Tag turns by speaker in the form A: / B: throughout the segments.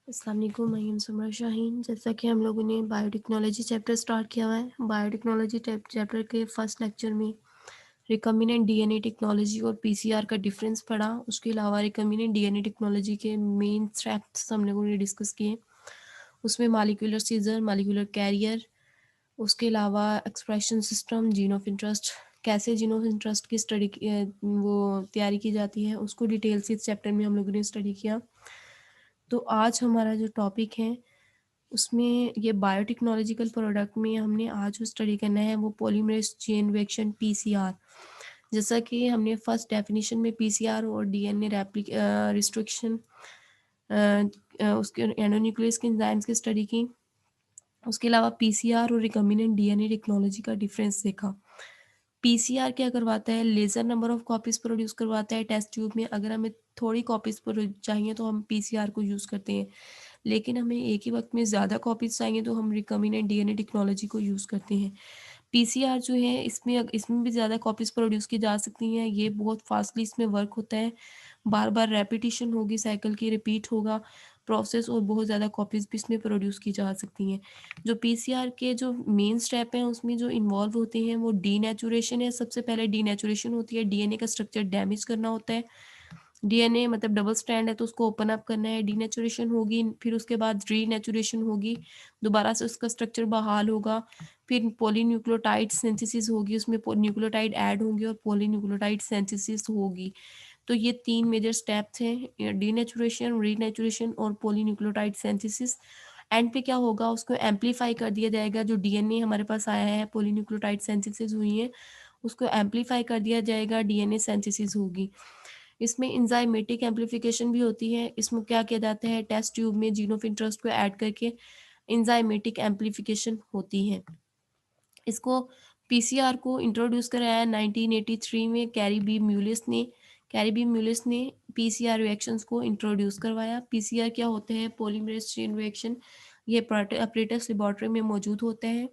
A: अस्सलाम वालेकुम, मैं सुमरा शाहीन। जैसा कि हम लोगों ने बायोटेक्नोलॉजी चैप्टर स्टार्ट किया हुआ है। बायोटेक्नोलॉजी चैप्टर के फर्स्ट लेक्चर में रिकम्बिनेंट डीएनए टेक्नोलॉजी और पीसीआर का डिफरेंस पढ़ा। उसके अलावा रिकम्बिनेंट डीएनए टेक्नोलॉजी के मेन स्टेप्स हम लोगों ने डिस्कस किए। उसमें मालिक्यूलर सीजर, मालिक्यूलर कैरियर, उसके अलावा expression system, gene of interest, कैसे जीन ऑफ इंटरेस्ट की वो तैयारी की जाती है, उसको डिटेल से इस चैप्टर में हम लोगों ने स्टडी किया। तो आज हमारा जो टॉपिक है उसमें ये बायोटेक्नोलॉजिकल प्रोडक्ट में हमने आज जो स्टडी करना है वो पॉलीमरेज चेन रिएक्शन पीसीआर। जैसा कि हमने फर्स्ट डेफिनेशन में पीसीआर और डीएनए रिस्ट्रिक्शन उसके एंडोन्यूक्लियस के एंजाइम्स की स्टडी की। उसके अलावा पीसीआर और रिकम्बिनेंट डीएनए टेक्नोलॉजी का डिफरेंस देखा। पीसीआर क्या करवाता है, laser number of copies produce करवाता है टेस्ट ट्यूब में। अगर हमें थोड़ी कॉपीज चाहिए तो हम पीसीआर को यूज़ करते हैं, लेकिन हमें एक ही वक्त में ज़्यादा कॉपीज चाहिए तो हम रिकम्बिनेंट डीएनए टेक्नोलॉजी को यूज़ करते हैं। पीसीआर जो है इसमें भी ज़्यादा कॉपीज प्रोड्यूस की जा सकती हैं। ये बहुत फास्टली इसमें वर्क होता है, बार बार रेपिटेशन होगी, साइकिल की रिपीट होगा प्रोसेस, और बहुत ज़्यादा कॉपीज भी इसमें प्रोड्यूस की जा सकती हैं। जो पीसीआर के जो मेन स्टेप हैं उसमें जो इन्वॉल्व होते हैं वो डीनेचुरेशन है। सबसे पहले डीनेचुरेशन होती है, डीएनए का स्ट्रक्चर डैमेज करना होता है। डीएनए मतलब डबल स्ट्रैंड है तो उसको ओपन अप करना है, डीनेचुरेशन होगी, फिर उसके बाद रीनेचुरेशन होगी, दोबारा से उसका स्ट्रक्चर बहाल होगा, फिर पॉलीन्यूक्लियोटाइड सिंथेसिस होगी, उसमें न्यूक्लियोटाइड ऐड होंगे और पॉलीन्यूक्लियोटाइड सिंथेसिस होगी। तो ये 3 मेजर स्टेप्स हैं, डीनेचुरेशन, रीनेचुरेशन और पॉलीन्यूक्लियोटाइड सिंथेसिस। एंड पे क्या होगा, उसको एम्पलीफाई कर दिया जाएगा। जो डीएनए हमारे पास आया है, पॉलीन्यूक्लियोटाइड सिंथेसिस हुई है, उसको एम्पलीफाई कर दिया जाएगा, डीएनए सिंथेसिस होगी। इसमें एंजाइमेटिक एम्पलीफिकेशन भी होती है। इसमें क्या किया जाता है, टेस्ट ट्यूब में जीन ऑफ इंटरेस्ट को ऐड करके एंजाइमेटिक एम्पलीफिकेशन होती है। इसको पीसीआर को इंट्रोड्यूस कराया 1983 में कैरी बी म्यूलिस ने पीसीआर रिएक्शंस को इंट्रोड्यूस करवाया। पीसीआर क्या होते हैं, पॉलीमरेज चेन रिएक्शन। ये अपरेटस लेबोरेटरी में मौजूद होते हैं।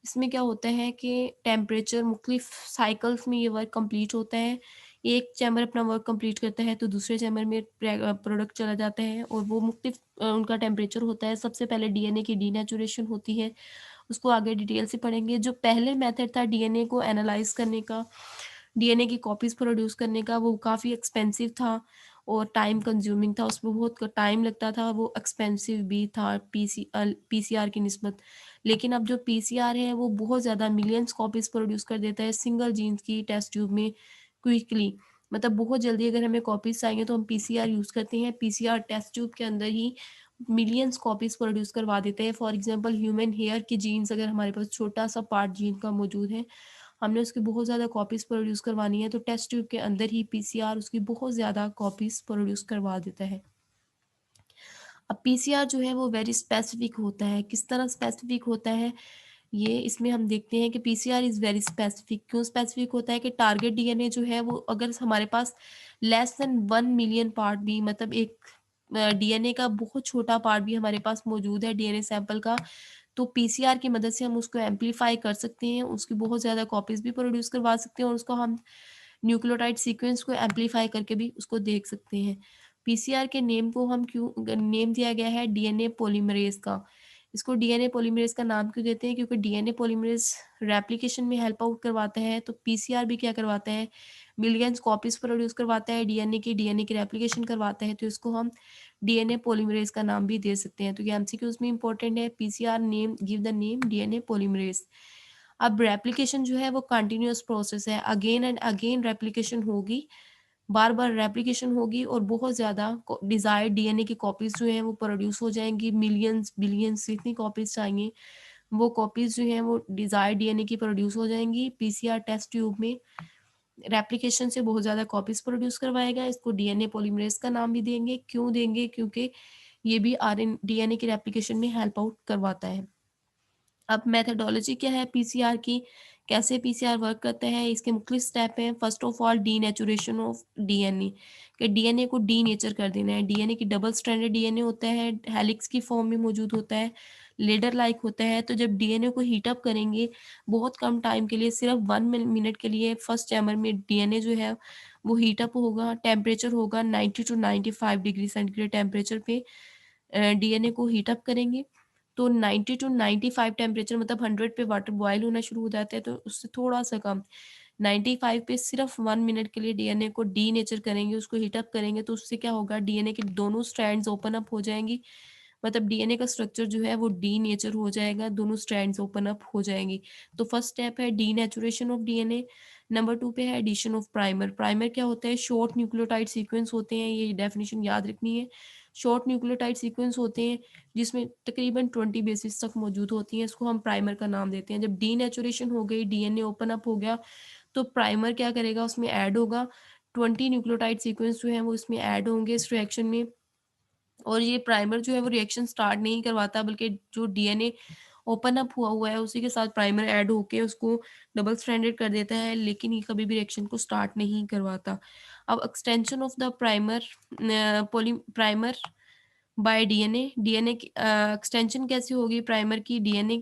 A: इसमें क्या होता है कि टेम्परेचर मुख्तलिफ साइकिल्स में ये वर्क कंप्लीट होता है। एक चैम्बर अपना वर्क कंप्लीट करता है तो दूसरे चैम्बर में प्रोडक्ट चला जाता है, और वो मुख्तलिफ उनका टेम्परेचर होता है। सबसे पहले डीएनए की डीनेचुरेशन होती है, उसको आगे डिटेल से पढ़ेंगे। जो पहले मेथड था डीएनए को एनालाइज करने का, डीएनए की कॉपीज़ प्रोड्यूस करने का, वो काफ़ी एक्सपेंसिव था और टाइम कंज्यूमिंग था, उसमें बहुत टाइम लगता था, वो एक्सपेंसिव भी था पीसीआर की निस्बत। लेकिन अब जो पीसीआर है वो बहुत ज़्यादा मिलियंस कॉपीज़ प्रोड्यूस कर देता है सिंगल जीन्स की टेस्ट ट्यूब में क्विकली। मतलब बहुत जल्दी अगर हमें कॉपीज़ चाहिए तो हम पीसीआर यूज़ करते हैं। पीसीआर टेस्ट ट्यूब के अंदर ही मिलियंस कॉपीज़ प्रोड्यूस करवा देते हैं। फॉर एग्जांपल ह्यूमन हेयर की जीन्स अगर हमारे पास छोटा-सा पार्ट जीन का मौजूद है, हमने उसकी बहुत ज़्यादा कॉपीज़ प्रोड्यूस करवानी है, तो टेस्ट ट्यूब के अंदर ही पीसीआर उसकी बहुत ज़्यादा कॉपीज़ प्रोड्यूस करवा देता है। अब पीसीआर जो है वो वेरी स्पेसिफिक होता है। किस तरह स्पेसिफिक होता है, ये इसमें हम देखते हैं कि पीसीआर इज़ वेरी स्पेसिफिक। क्यों स्पेसिफिक होता है कि टारगेट डीएनए जो है वो अगर हमारे पास लेस देन 1 मिलियन पार्ट भी, मतलब एक डीएनए का बहुत छोटा पार्ट भी हमारे पास मौजूद है डीएनए सैंपल का, तो पीसीआर की मदद से हम उसको एम्पलीफाई कर सकते हैं, उसकी बहुत ज़्यादा कॉपीज़ भी प्रोड्यूस करवा सकते हैं, और उसको हम न्यूक्लियोटाइड सीक्वेंस को एम्पलीफाई करके भी उसको देख सकते हैं। पीसीआर के नेम को हम क्यों नेम दिया गया है डीएनए पॉलीमरेज़ का। इसको डीएनए पॉलीमरेज़ का नाम क्यों देते हैं, क्योंकि डीएनए पॉलीमरेज़ रेप्लिकेशन में हेल्प आउट करवाता है, तो पीसीआर भी क्या करवाता है, मिलियंस कॉपीज़ प्रोड्यूस करवाता है डीएनए की रेप्लिकेशन करवाता है, तो इसको हम डीएनए पॉलीमरेज़ का नाम भी दे सकते हैं। तो ये एमसीक्यूज़ में इंपॉर्टेंट है, PCR name, give the name DNA polymerase. अब रेप्लिकेशन जो है वो कंटीन्यूअस प्रोसेस है, अगेन एंड अगेन रेप्लिकेशन होगी, बार-बार रेप्लिकेशन होगी और बहुत ज़्यादा डिज़ायर्ड डीएनए की कॉपीज़ जो हैं वो प्रोड्यूस हो जाएँगी, मिलियंस, बिलियंस जितनी कॉपीज़ चाहिए, वो कॉपीज़ जो हैं वो डिज़ायर्ड डीएनए की प्रोड्यूस हो जाएँगी। पीसीआर टेस्ट ट्यूब में रेप्लिकेशन से बहुत ज़्यादा कॉपीज़ प्रोड्यूस करवाएगा, इसको डीएनए पॉलीमरेज़ का नाम भी देंगे। क्यों देंगे? क्योंकि ये भी आरएन डीएनए की रेप्लिकेशन में हेल्प आउट करवाता है। अब मेथोडोलॉजी क्या है पीसीआर की, कैसे पीसीआर वर्क करता है, इसके मुख्तलिफ स्टेप हैं। First of all denaturation of DNA, कि डीएनए को डीनेचर कर देना है। डीएनए की डबल स्ट्रैंडेड डीएनए होता है, हेलिक्स की फॉर्म में मौजूद होता है, लेडर लाइक होता है। तो जब डीएनए को हीट अप करेंगे बहुत कम टाइम के लिए, सिर्फ 1 मिनट के लिए, फर्स्ट चैम्बर में डीएनए जो है वो हीट अप होगा, टेम्परेचर होगा 90 टू 95 डिग्री सेंटीग्रेड टेम्परेचर पे, डीएनए को हीट अप करेंगे, तो 90 टू 95 टेम्परेचर मतलब 100 पे वाटर बॉयल होना शुरू हो जाता है, तो उससे थोड़ा-सा कम 95 पे सिर्फ 1 मिनट के लिए डीएनए को डीनेचर करेंगे, उसको हीट अप करेंगे, तो उससे क्या होगा, डीएनए की दोनों स्ट्रैंड्स ओपन अप हो जाएँगी। मतलब डीएनए का स्ट्रक्चर जो है वो डीनेचर हो जाएगा, दोनों स्ट्रैंड्स ओपन अप हो जाएँगी। तो फर्स्ट स्टेप है डीनेचुरेशन ऑफ डीएनए। नंबर 2 पे है एडिशन ऑफ प्राइमर। प्राइमर क्या होता है? शॉर्ट न्यूक्लियोटाइड सीक्वेंस होते हैं, ये डेफिनिशन याद रखनी है। शॉर्ट न्यूक्लियोटाइड सीक्वेंस होते हैं जिसमें तकरीबन 20 बेसिस तक मौजूद होती हैं, इसको हम प्राइमर का नाम देते हैं। जब डीनेचुरेशन हो गई, डीएनए ओपन अप हो गया, तो प्राइमर क्या करेगा, उसमें ऐड होगा। 20 न्यूक्लियोटाइड सीक्वेंस जो हैं वो इसमें ऐड होंगे इस रिएक्शन में। और ये प्राइमर जो है वो रिएक्शन स्टार्ट नहीं करवाता, बल्कि जो डीएनए ओपन अप हुआ हुआ है उसी के साथ प्राइमर ऐड होके उसको डबल स्ट्रैंडेड कर देता है, लेकिन ये कभी भी रिएक्शन को स्टार्ट नहीं करवाता। अब extension of the primer, poly primer by DNA. DNA की एक्सटेंशन कैसे होगी प्राइमर की? डीएनए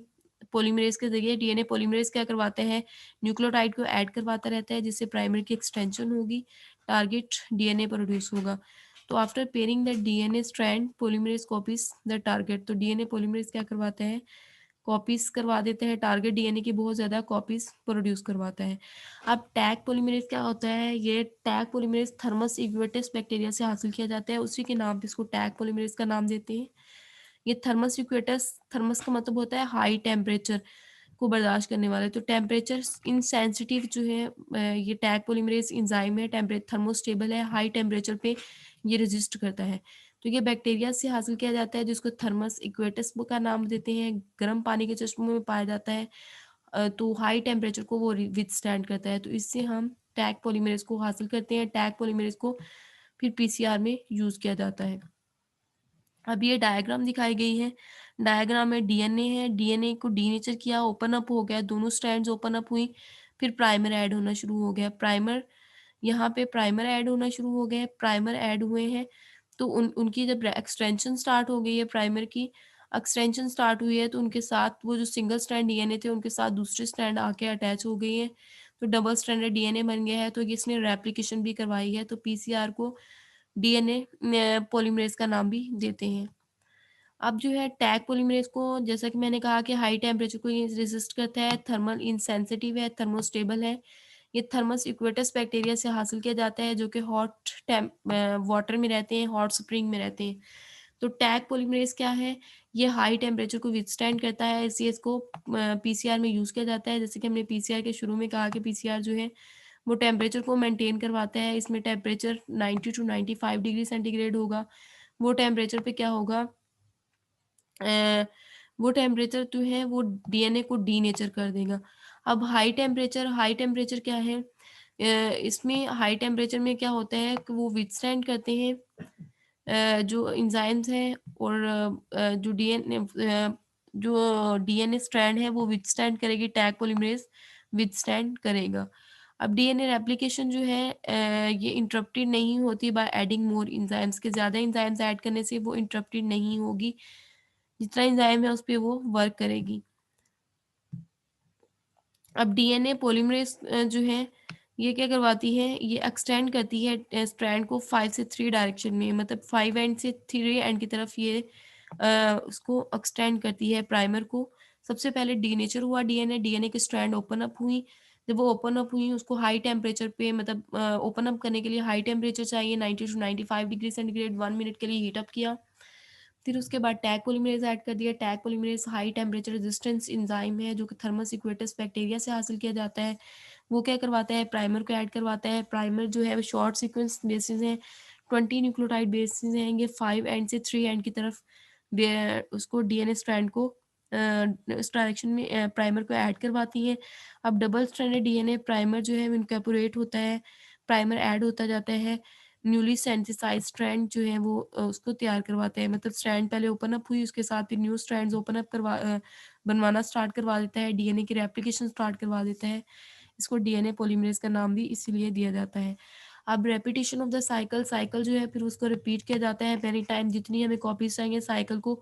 A: पॉलीमरेज़ के ज़रिए। डीएनए पॉलीमरेज़ क्या करवाते हैं? न्यूक्लियोटाइड को ऐड करवाता रहता है, जिससे प्राइमर की एक्सटेंशन होगी, टारगेट डीएनए प्रोड्यूस होगा। तो after pairing the DNA strand, polymerase copies the target. तो डीएनए पॉलीमरेज़ क्या करवाते हैं? कॉपीज़ करवा देते हैं, टारगेट डीएनए की बहुत ज़्यादा कॉपीज़ प्रोड्यूस करवाता है। अब टैग पॉलीमरेज़ क्या होता है? ये टैग पॉलीमरेज़ थर्मस इक्वेटस बैक्टीरिया से हासिल किया जाता है, उसी के नाम पे इसको टैग पॉलीमरेज़ का नाम देते हैं। ये थर्मस इक्वेटस, थर्मस का मतलब होता है हाई टेम्परेचर को बर्दाश्त करने वाले, तो टेम्परेचर इनसेंसिटिव जो है ये टैग पॉलीमरेज़ एंजाइम है, थर्मोस्टेबल है, हाई टेम्परेचर पे ये रेज़िस्ट करता है। तो ये बैक्टीरिया से हासिल किया जाता है, जिसको थर्मस इक्वेटस का नाम देते हैं, गर्म पानी के चश्मों में पाया जाता है। तो हाई टेम्परेचर को वो विथस्टैंड करता है, तो इससे हम टैग पॉलीमरेज़ को हासिल करते हैं। टैग पॉलीमरेज़ को फिर पीसीआर में यूज़ किया जाता है। अब ये डायग्राम दिखाई गई है। डायग्राम में डीएनए है, डीएनए को डीनेचर किया, ओपन अप हो गया, दोनों स्ट्रैंड्स ओपन अप हुई, फिर प्राइमर ऐड होना शुरू हो गया। प्राइमर, यहाँ पे प्राइमर ऐड होना शुरू हो गए, प्राइमर ऐड हुए हैं, तो उनकी जब एक्सटेंशन स्टार्ट हो गई है प्राइमर की, एक्सटेंशन स्टार्ट हुई है, तो उनके साथ वो जो सिंगल स्ट्रैंड डीएनए थे, उनके साथ दूसरे स्ट्रैंड आके अटैच हो गई हैं, तो डबल स्ट्रैंडेड डीएनए बन गया है, तो इसने रेप्लिकेशन भी करवाई है, तो पीसीआर को डीएनए पॉलीमरेज़ का नाम भी देते हैं। अब जो है टैग पॉलीमरेज़ को, जैसा कि मैंने कहा कि हाई टेम्परेचर को ये रेज़िस्ट करता है, थर्मल इनसेंसिटिव है, थर्मोस्टेबल है। ये थर्मस इक्वेटस बैक्टीरिया से हासिल किया जाता है, जो कि वाटर में रहते हैं, हॉट स्प्रिंग में रहते हैं। तो टैग पॉलीमरेज़ क्या है? ये हाई टेम्परेचर को विथस्टैंड करता है, इसलिए इसको पीसीआर में यूज़ किया जाता है। जैसे कि हमने पीसीआर के शुरू में कहा कि पीसीआर जो है वो टेम्परेचर को मेंटेन करवाता है। इसमें टेम्परेचर 90 टू 95 डिग्री सेंटीग्रेड होगा। वो टेम्परेचर पे क्या होगा, अ, वो टेम्परेचर जो है वो डीएनए को डीनेचर कर देगा। अब हाई टेम्परेचर क्या है? इसमें हाई टेम्परेचर में क्या होता है कि वो विथस्टैंड करते हैं, जो एंजाइम्स हैं, और जो डीएनए स्ट्रैंड है वो विथस्टैंड करेगी, टैग पॉलीमरेज़ विथस्टैंड करेगा। अब डीएनए रेप्लिकेशन जो है ये इंटरप्टेड नहीं होती बाय एडिंग मोर एंजाइम्स, के ज़्यादा एंजाइम्स ऐड करने से वो इंटरप्टेड नहीं होगी। जितना एंजाइम है उस पे वो वर्क करेगी। अब डीएनए पॉलीमरेज़ जो है ये क्या करवाती है, ये एक्सटेंड करती है स्ट्रैंड को 5 से 3 डायरेक्शन में, मतलब 5 एंड से 3 एंड की तरफ ये उसको एक्सटेंड करती है प्राइमर को। सबसे पहले डीनेचर हुआ डीएनए, डीएनए की स्ट्रैंड ओपन अप हुई। जब वो ओपन अप हुई उसको हाई टेम्परेचर पे, मतलब ओपन अप करने के लिए हाई टेम्परेचर चाहिए, 90 टू 95 डिग्री सेंटीग्रेड 1 मिनट के लिए हीट अप किया। फिर उसके बाद टैग पॉलीमरेज़ ऐड कर दिया। Tag polymerase high temperature resistance enzyme है, जो कि थर्मस इक्वेटस बैक्टीरिया से हासिल किया जाता है। वो क्या करवाता है, प्राइमर को ऐड करवाता है। प्राइमर जो है वो शॉर्ट सीक्वेंस बेसिस हैं, 20 न्यूक्लियोटाइड बेसिस हैं, ये 5 एंड से 3 एंड की तरफ उसको डीएनए स्ट्रैंड को इस डायरेक्शन में प्राइमर को ऐड करवाती हैं। अब डबल स्ट्रैंडेड डीएनए प्राइमर जो है वो इनकॉर्पोरेट होता है, प्राइमर ऐड होता जाता है। न्यूली सिंथेसाइज्ड स्ट्रैंड जो है वो उसको तैयार करवाते हैं, मतलब स्ट्रैंड पहले ओपन अप हुई, उसके साथ फिर न्यू स्ट्रैंड्स ओपन अप बनवाना स्टार्ट करवा देता है, डीएनए की रेप्लिकेशन स्टार्ट करवा देता है। इसको डीएनए पॉलीमरेज़ का नाम भी इसीलिए दिया जाता है। अब repetition of the cycle, cycle जो है फिर उसको रिपीट किया जाता है मेनी टाइम, जितनी हमें कॉपीज़ चाहिए साइकिल को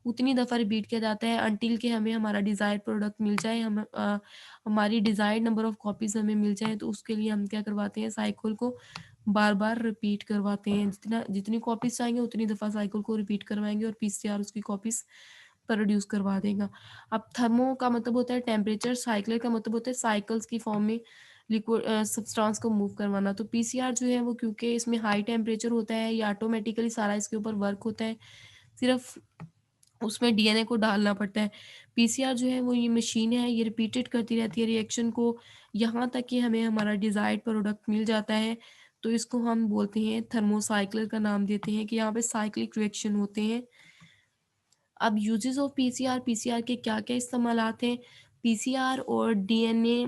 A: उतनी दफ़ा रिपीट किया जाता है अंटिल कि हमें हमारा डिज़ायर्ड प्रोडक्ट मिल जाए, हमारी डिज़ायर्ड नंबर ऑफ कॉपीज़ हमें मिल जाएँ, तो उसके लिए हम क्या करवाते हैं, साइकिल को बार-बार रिपीट करवाते हैं। जितनी कॉपीज़ चाहेंगे उतनी दफ़ा साइकिल को रिपीट करवाएँगे और पीसीआर उसकी कॉपीज़ प्रोड्यूस करवा देगा। अब थर्मो का मतलब होता है टेम्परेचर, साइक्लिक का मतलब होता है साइकिल्स की फॉर्म में लिक्विड सब्सटेंस को मूव करवाना। तो पीसीआर जो है वो क्योंकि इसमें हाई टेम्परेचर होता है, ये ऑटोमेटिकली सारा इसके ऊपर वर्क होता है। सिर्फ़ उसमें डीएनए को डालना पड़ता है। पीसीआर जो है वो ये मशीन है, ये रिपीटेड करती रहती है रिएक्शन को, यहाँ तक कि हमें हमारा डिज़ायर्ड प्रोडक्ट मिल जाता है। तो इसको हम बोलते हैं थर्मोसाइक्लिक का नाम देते हैं कि यहाँ पे साइक्लिक रिएक्शन होते हैं। अब यूजेस ऑफ पीसीआर, पीसीआर के क्या-क्या इस्तेमालात हैं? पीसीआर और डीएनए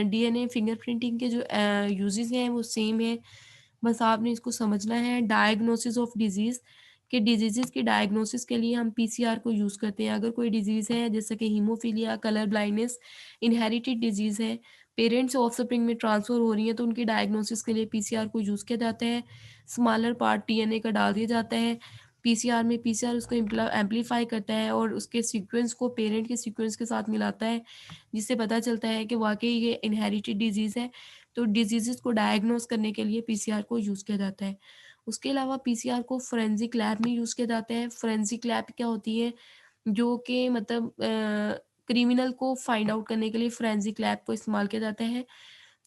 A: डीएनए फिंगरप्रिंटिंग के जो यूजेस हैं वो सेम है। बस आपने इसको समझना है। डायग्नोसिस ऑफ डिज़ीज़ कि डिज़ीज़ेज़ की डायग्नोसिस के लिए हम पीसीआर को यूज़ करते हैं। अगर कोई डिज़ीज़ है जैसे कि haemophilia, colour blindness, inherited disease है, पेरेंट्स से ऑफ़स्प्रिंग में ट्रांसफ़र हो रही है तो उनकी डायग्नोसिस के लिए पीसीआर को यूज़ किया जाता है। स्मॉलर पार्ट डीएनए का डाल दिया जाता है। पीसीआर उसको एम्प्लीफाई करता है और उसके सीक्वेंस को पेरेंट के सीक्वेंस के साथ मिलाता है, जिससे पता चलता है कि वाक़ई ये इनहेरिटेड डिज़ीज़ है। तो डिज़ीज़ेज़ को डायग्नोज़ करने के लिए पीसीआर को यूज़ किया जाता है। उसके अलावा पीसीआर को फोरेंसिक लैब में यूज़ किया जाता है। फोरेंसिक लैब क्या होती है? जो कि मतलब क्रिमिनल को फाइंड आउट करने के लिए फोरेंसिक लैब को इस्तेमाल किया जाता है।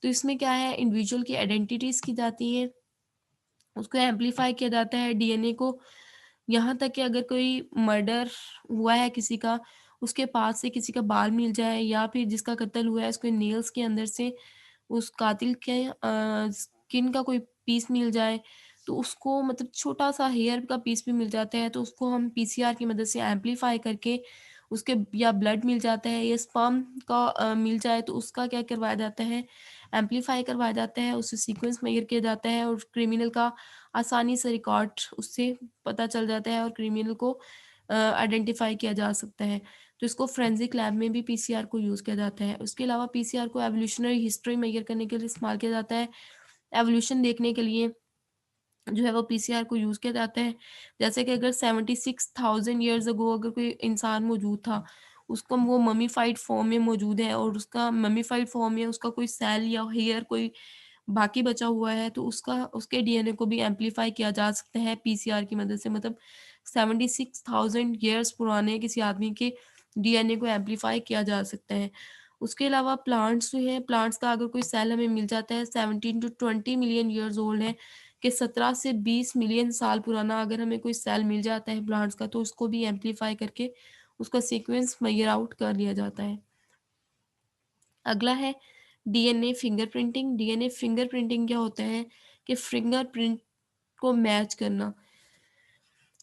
A: तो इसमें क्या है, इंडिविजुअल की आइडेंटिटीज़ की जाती हैं, उसको एम्प्लीफाई किया जाता है डीएनए को, यहाँ तक कि अगर कोई मर्डर हुआ है किसी का, उसके पास से किसी का बाल मिल जाए या फिर जिसका कत्ल हुआ है उसके नेल्स के अंदर से उस कातिल के स्किन का कोई पीस मिल जाए, तो उसको मतलब छोटा-सा हेयर का पीस भी मिल जाता है, तो उसको हम पीसीआर की मदद से एम्प्लीफाई करके उसके या ब्लड मिल जाता है या स्पर्म का मिल जाए तो उसका क्या करवाया जाता है, एम्प्लीफाई करवाया जाता है, उससे सीक्वेंस मेजर किया जाता है और क्रिमिनल का आसानी से रिकॉर्ड उससे पता चल जाता है और क्रिमिनल को आइडेंटिफ़ाई किया जा सकता है। तो इसको फोरेंसिक लैब में भी पीसीआर को यूज़ किया जाता है। उसके अलावा पीसीआर को एवोल्यूशनरी हिस्ट्री मेजर करने के लिए इस्तेमाल किया जाता है। एवोल्यूशन देखने के लिए जो है वो पीसीआर को यूज़ किया जाता है। जैसे कि अगर 76,000 ईयर्स अगो अगर कोई इंसान मौजूद था, उसको वो मम्मीफाइड फॉर्म में मौजूद है और उसका मम्मीफाइड फॉर्म में उसका कोई सेल या हेयर कोई बाकी बचा हुआ है, तो उसके डीएनए को भी एम्प्लीफाई किया जा सकता है पीसीआर की मदद से। मतलब 76,000 ईयर्स पुराने किसी आदमी के डीएनए को एम्प्लीफाई किया जा सकता है। उसके अलावा प्लांट्स जो हैं, प्लांट्स का अगर कोई सेल हमें मिल जाता है 17 टू 20 मिलियन ईयर्स ओल्ड है, कि 17 से 20 मिलियन साल पुराना अगर हमें कोई सेल मिल जाता है प्लांट्स का, तो उसको भी एम्प्लीफाई करके उसका सीक्वेंस फिगर आउट कर लिया जाता है। अगला है डीएनए फिंगरप्रिंटिंग। डीएनए फिंगरप्रिंटिंग क्या होता है कि फिंगरप्रिंट को मैच करना।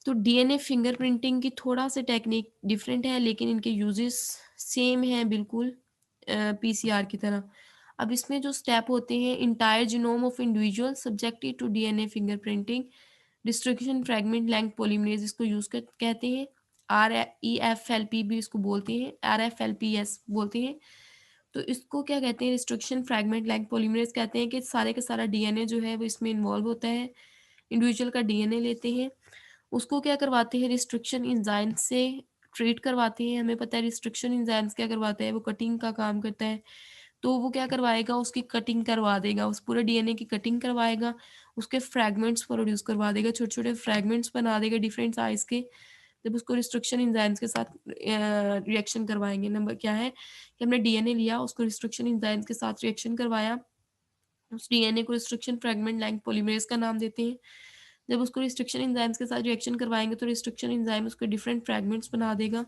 A: तो डीएनए फिंगरप्रिंटिंग की थोड़ा-सा टेक्निक डिफरेंट है लेकिन इनके यूजेस सेम हैं बिल्कुल पीसीआर की तरह। अब इसमें जो स्टेप होते हैं, entire genome of individual subjected to DNA fingerprinting, distribution fragment length polymerase इसको कहते हैं। आरईएफएलपी भी इसको बोलते हैं, आरएफएलपीएस बोलते हैं। तो इसको क्या कहते हैं, रिस्ट्रिक्शन फ्रैगमेंट लेंथ पॉलीमरेज़ कहते हैं कि सारे का सारा डीएनए जो है वो इसमें इन्वॉल्व होता है। इंडिविजुअल का डीएनए लेते हैं, उसको क्या करवाते हैं, रिस्ट्रिक्शन एंजाइम से ट्रीट करवाते हैं। हमें पता है रिस्ट्रिक्शन एंजाइम्स क्या करवाता है, वो कटिंग का काम करता है। तो वो क्या करवाएगा, उसकी कटिंग करवा देगा, उस पूरे डीएनए की कटिंग करवाएगा, उसके फ्रैगमेंट्स प्रोड्यूस करवा देगा, छोटे-छोटे फ्रैगमेंट्स बना देगा डिफरेंट साइज़ के। जब उसको रिस्ट्रिक्शन एंजाइम्स के साथ रिएक्शन करवाएँगे। नंबर क्या है कि हमने डीएनए लिया, उसको रिस्ट्रिक्शन एंजाइम्स के साथ रिएक्शन करवाया, उस डीएनए को रिस्ट्रिक्शन फ्रैगमेंट लेंथ पॉलीमरेज़ का नाम देते हैं। जब उसको रिस्ट्रिक्शन एंजाइम्स के साथ रिएक्शन करवाएँगे तो रिस्ट्रिक्शन एंजाइम उसके डिफरेंट फ्रैगमेंट्स बना देगा।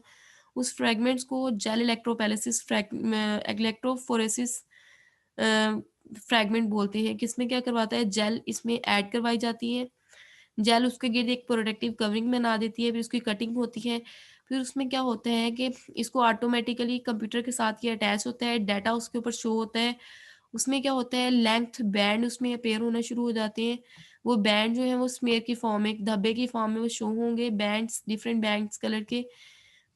A: उस फ्रैगमेंट्स को जेल इलेक्ट्रोपैलिसिस इलेक्ट्रोफोरेसिस अ, फ्रैगमेंट बोलते हैं। किसमें क्या करवाता है, जेल इसमें ऐड करवाई जाती है। जेल उसके गिर्द एक प्रोटेक्टिव कवरिंग बना देती है, फिर उसकी कटिंग होती है। फिर उसमें क्या होता है कि इसको ऑटोमैटिकली कंप्यूटर के साथ ये अटैच होता है, डाटा उसके ऊपर शो होता है। उसमें क्या होता है, लेंथ बैंड उसमें अपीयर होना शुरू हो जाते हैं। वो बैंड जो है वो स्मेयर की फॉर्म में, एक धब्बे की फॉर्म में वो शो होंगे, बैंड्स डिफरेंट बैंड्स कलर के।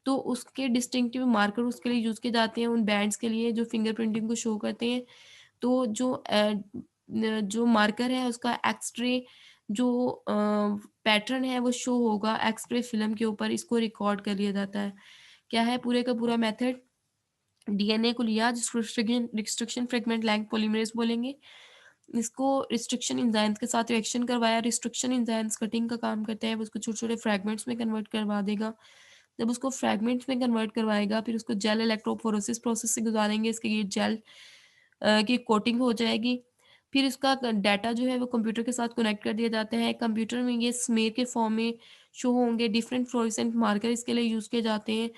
A: तो उसके डिस्टिंक्टिव मार्कर उसके लिए यूज़ किए जाते हैं, उन बैंड्स के लिए जो फिंगरप्रिंटिंग को शो करते हैं। तो जो मार्कर है उसका एक्स-रे जो पैटर्न है वो शो होगा एक्स-रे फ़िल्म के ऊपर, इसको रिकॉर्ड कर लिया जाता है। क्या है पूरे का पूरा मेथड, डीएनए को लिया जिसको रिस्ट्रिक्शन फ्रैगमेंट लेंथ पॉलीमरेज़ बोलेंगे। इसको रिस्ट्रिक्शन एंजाइम्स के साथ रिएक्शन करवाया। रिस्ट्रिक्शन एंजाइम्स कटिंग का काम करते हैं, वो उसको छोटे-छोटे फ्रैगमेंट्स में कन्वर्ट करवा देगा। जब उसको फ्रैगमेंट्स में कन्वर्ट करवाएगा, फिर उसको जेल इलेक्ट्रोफोरेसिस प्रोसेस से गुजारेंगे, इसके ये जेल की कोटिंग हो जाएगी। फिर इसका डाटा जो है वो कंप्यूटर के साथ कनेक्ट कर दिया जाता है। कंप्यूटर में ये स्मेयर के फॉर्म में शो होंगे। डिफरेंट फ्लोरेसेंट मार्कर इसके लिए यूज़ किए जाते हैं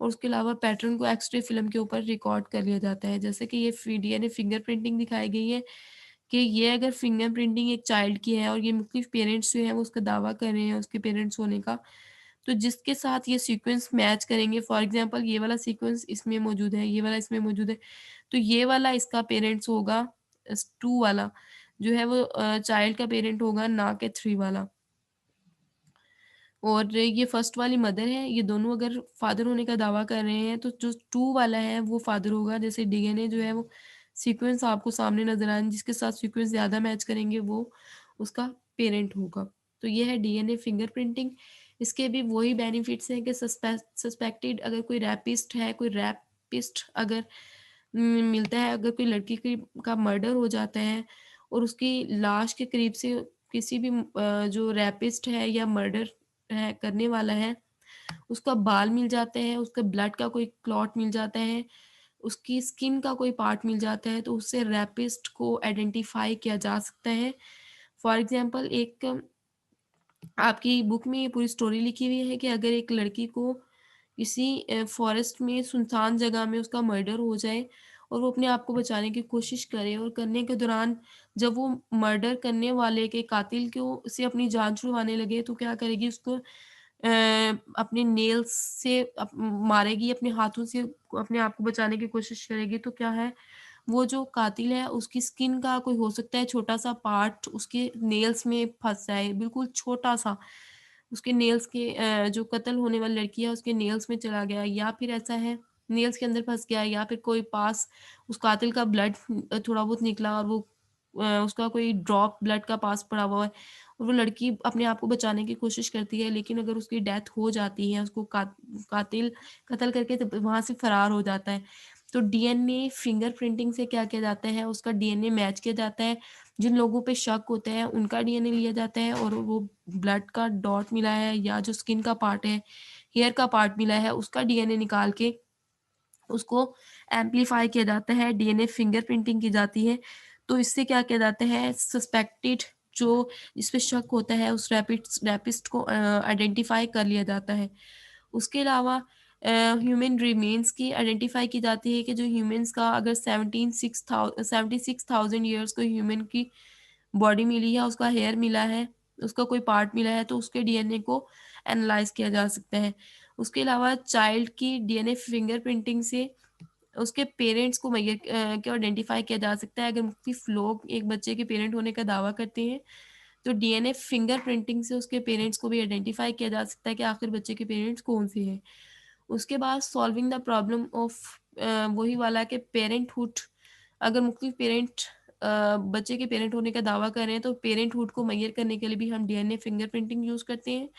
A: और उसके अलावा पैटर्न को एक्स-रे फ़िल्म के ऊपर रिकॉर्ड कर लिया जाता है। जैसे कि ये डीएनए फिंगर प्रिंटिंग दिखाई गई है कि ये अगर फिंगर प्रिंटिंग एक चाइल्ड की है और ये मुख्तलिफ पेरेंट्स जो हैं वो उसका दावा कर रहे हैं उसके पेरेंट्स होने का, तो जिसके साथ ये सीक्वेंस मैच करेंगे, फॉर एग्ज़ाम्पल ये वाला सीक्वेंस इसमें मौजूद है, ये वाला इसमें मौजूद है, तो ये वाला इसका पेरेंट्स होगा, 2 वाला जो है वो चाइल्ड का पेरेंट होगा, ना कि 3 वाला। और ये फर्स्ट वाली मदर है, ये दोनों अगर फादर होने का दावा कर रहे हैं, तो जो 2 वाला है वो फादर होगा। जैसे डीएनए जो है वो सीक्वेंस आपको सामने नज़र आए, जिसके साथ सीक्वेंस ज़्यादा मैच करेंगे वो उसका पेरेंट होगा। तो ये है डीएनए फिंगरप्रिंटिंग। इसके भी वही बेनिफिट्स हैं कि सस्पेक्टेड अगर कोई रैपिस्ट है, कोई रैपिस्ट अगर मिलता है, अगर कोई लड़की की का मर्डर हो जाता है और उसकी लाश के करीब से किसी भी जो रैपिस्ट है या मर्डर है करने वाला है, उसका बाल मिल जाते हैं, उसका ब्लड का कोई क्लॉट मिल जाता है, उसकी स्किन का कोई पार्ट मिल जाता है, तो उससे रैपिस्ट को आइडेंटिफ़ाई किया जा सकता है। फॉर एग्ज़ाम्पल एक आपकी बुक में ये पूरी स्टोरी लिखी हुई है कि अगर एक लड़की को किसी फॉरेस्ट में सुनसान जगह में उसका मर्डर हो जाए और वो अपने आप को बचाने की कोशिश करे और करने के दौरान जब वो मर्डर करने वाले के कातिल को से अपनी जान छुड़वाने लगे तो क्या करेगी उसको अपने नेल्स से मारेगी अपने हाथों से अपने आप को बचाने की कोशिश करेगी तो क्या है वो जो कातिल है उसकी स्किन का कोई हो सकता है छोटा-सा पार्ट उसके नेल्स में फँस जाए, बिल्कुल छोटा-सा। उसके नेल्स के जो कत्ल होने वाली लड़की है उसके नेल्स में चला गया या फिर ऐसा है नेल्स के अंदर फँस गया या फिर कोई पास उस कातिल का ब्लड थोड़ा बहुत निकला और वो उसका कोई ड्रॉप ब्लड का पास पड़ा हुआ है और वो लड़की अपने आप को बचाने की कोशिश करती है लेकिन अगर उसकी डेथ हो जाती है उसको कातिल कत्ल करके तब वहाँ से फरार हो जाता है। तो डीएनए फिंगरप्रिंटिंग से क्या किया जाता है, उसका डीएनए मैच किया जाता है। जिन लोगों पे शक होता है, उनका डीएनए लिया जाता है और वो ब्लड का डॉट मिला है या जो स्किन का पार्ट है, हेयर का पार्ट मिला है, उसका डीएनए निकाल के उसको एम्प्लीफाई किया जाता है, डीएनए फिंगरप्रिंटिंग की जाती है। तो इससे क्या किया जाता है, सस्पेक्टेड जो जिस पे शक होता है, उस रैपिस्ट को आइडेंटिफाई कर लिया जाता है। उसके अलावा ह्यूमन रिमेन्स की आइडेंटिफ़ाई की जाती है कि जो ह्यूमन्स का अगर 76,000 ईयर्स को ह्यूमन की बॉडी मिली है, उसका हेयर मिला है, उसका कोई पार्ट मिला है, तो उसके डीएनए को एनालाइज़ किया जा सकता है। उसके अलावा चाइल्ड की डीएनए फिंगरप्रिंटिंग से उसके पेरेंट्स को को आइडेंटिफ़ाई किया जा सकता है। अगर मुख्तलिफ लोग एक बच्चे के पेरेंट होने का दावा करते हैं, तो डीएनए फिंगरप्रिंटिंग से उसके पेरेंट्स को भी आइडेंटिफ़ाई किया जा सकता है कि आखिर बच्चे के पेरेंट्स कौन-से हैं। उसके बाद सॉल्विंग द प्रॉब्लम ऑफ वही वाला कि पेरेंटहुड अगर मुख्तलिफ पेरेंट बच्चे के पेरेंट होने का दावा कर रहे हैं, तो पेरेंटहुड को मेजर करने के लिए भी हम डीएनए फिंगरप्रिंटिंग यूज़ करते हैं।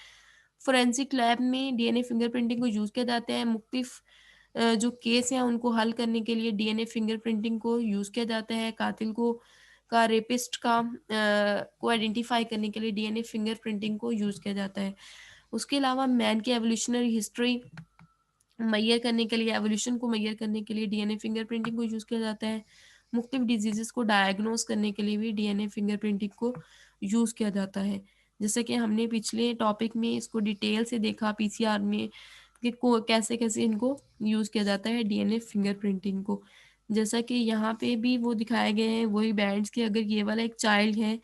A: फोरेंसिक लैब में डीएनए फिंगरप्रिंटिंग को यूज़ किया जाता है। मुख्तलिफ जो केस हैं उनको हल करने के लिए डीएनए फिंगरप्रिंटिंग को यूज़ किया जाता है। कातिल का रेपिस्ट का को आइडेंटिफ़ाई करने के लिए डीएनए फिंगरप्रिंटिंग को यूज़ किया जाता है। उसके अलावा मैन की एवोल्यूशनरी हिस्ट्री मेजर करने के लिए एवोल्यूशन को मेजर करने के लिए डीएनए फिंगरप्रिंटिंग को यूज़ किया जाता है। मुख्तलिफ डिज़ीज़ेज़ को डायग्नोज़ करने के लिए भी डीएनए फिंगरप्रिंटिंग को यूज़ किया जाता है। जैसे कि हमने पिछले टॉपिक में इसको डिटेल से देखा पीसीआर में कि को कैसे-कैसे इनको यूज़ किया जाता है डीएनए फिंगरप्रिंटिंग को। जैसा कि यहाँ पे भी वो दिखाए गए हैं वही बैंड्स कि अगर ये वाला एक चाइल्ड है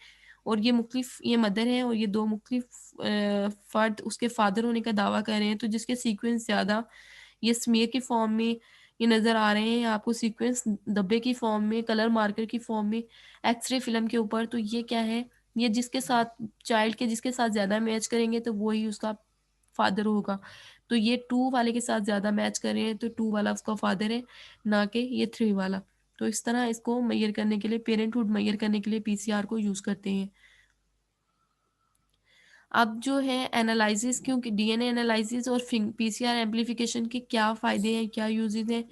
A: और ये मुख्तलिफ ये मदर है और ये 2 मुख्तलिफ फ़र्द उसके फ़ादर होने का दावा कर रहे हैं, तो जिसके सीक्वेंस ज़्यादा ये स्मेयर के फॉर्म में ये नज़र आ रहे हैं आपको सीक्वेंस डब्बे की फॉर्म में, कलर मार्कर की फॉर्म में, एक्स-रे फ़िल्म के ऊपर। तो ये क्या है, ये जिसके साथ चाइल्ड के जिसके साथ ज़्यादा मैच करेंगे तो वो ही उसका फादर होगा। तो ये 2 वाले के साथ ज़्यादा मैच कर रहे हैं तो 2 वाला उसका फादर है, ना कि ये 3 वाला। तो इस तरह इसको मेजर करने के लिए पेरेंटहुड मेजर करने के लिए पीसीआर को यूज़ करते हैं। अब जो है एनालिसिस क्योंकि डीएनए एनालिसिस और पीसीआर एम्प्लीफिकेशन के क्या फ़ायदे हैं, क्या यूजेज़ हैं,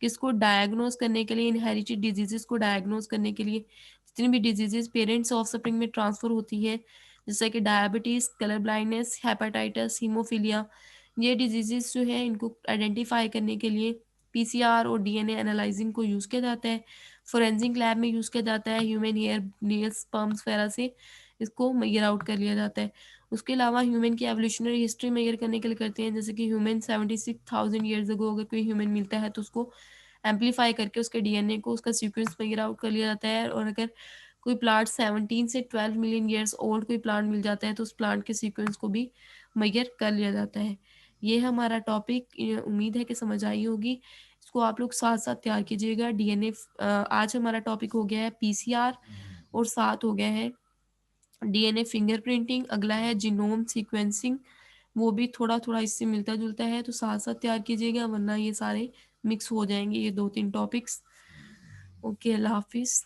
A: किसको डायग्नोज़ करने के लिए इनहेरिटेड डिजीज़ेज़ को डायग्नोज़ करने के लिए जितनी भी डिजीजेस पेरेंट्स ऑफ स्प्रिंग में ट्रांसफर होती है, जैसे कि diabetes, colour blindness, hepatitis, haemophilia, ये डिजीजेस जो है इनको आइडेंटिफाई करने के लिए पीसीआर और डीएनए एनालाइजिंग को यूज़ किया जाता है। फोरेंसिक लैब में यूज़ किया जाता है, ह्यूमन हेयर, नेल्स, स्पर्म्स वगैरह से इसको मेजर आउट कर लिया जाता है। उसके अलावा ह्यूमन की एवोल्यूशनरी हिस्ट्री मेजर करने के लिए करते हैं, जैसे कि ह्यूमन 76,000 ईयर्स अगो अगर कोई ह्यूमन मिलता है तो उसको एम्पलीफाई करके उसके डीएनए को उसका सीक्वेंस मेजर आउट कर लिया जाता है। और अगर कोई प्लांट 17 से 12 मिलियन ईयर्स ओल्ड कोई प्लांट मिल जाता है तो उस प्लांट के सीक्वेंस को भी मेजर कर लिया जाता है। ये हमारा टॉपिक, उम्मीद है कि समझ आई होगी। इसको आप लोग साथ साथ तैयार कीजिएगा। डीएनए आज हमारा टॉपिक हो गया है पीसीआर और साथ हो गया है डीएनए फिंगरप्रिंटिंग। अगला है जीनोम सीक्वेंसिंग, वो भी थोड़ा थोड़ा इससे मिलता जुलता है, तो साथ साथ तैयार कीजिएगा वरना ये सारे मिक्स हो जाएंगे, ये 2-3 टॉपिक्स। ओके, अल्लाह हाफिज़।